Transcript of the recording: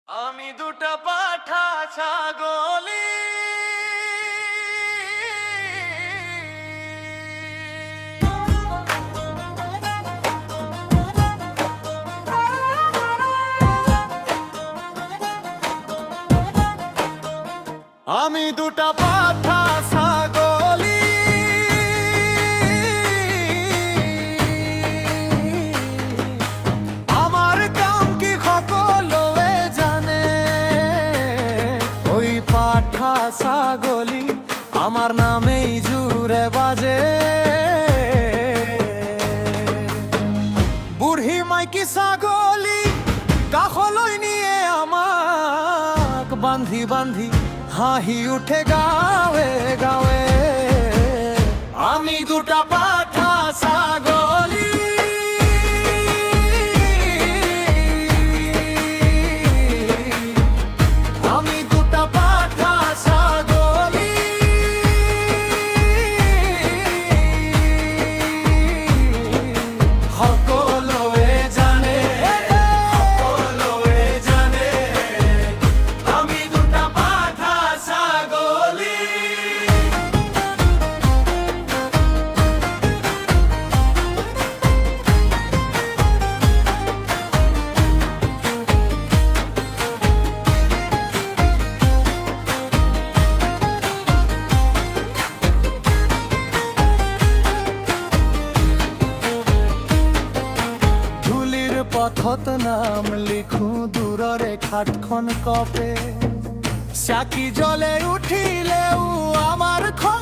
আমি দুটা পাঠা ছাগলি আমি দুটা পাঠা ছাগলি আমার কাম কি সকলে জানে ওই পাঠা ছাগলি আমার নামেই জুড়ে বাজে বুড়ি মাইকি ছাগলি কাখলৈ নিয়ে আমাক বান্ধি বান্ধি হাহি উঠে গাৱে গাৱে আমি দুটা পাঠা ছাগলি আমি দুটা পাঠা ছাগলি সকলোৱে জানে সকলোৱে জানে আমি দুটা পাঠা ছাগলি পথত নাম লিখো দূৰৰে খাটখন কপে চাকি জ্বলে উঠিলেও আমাৰ খং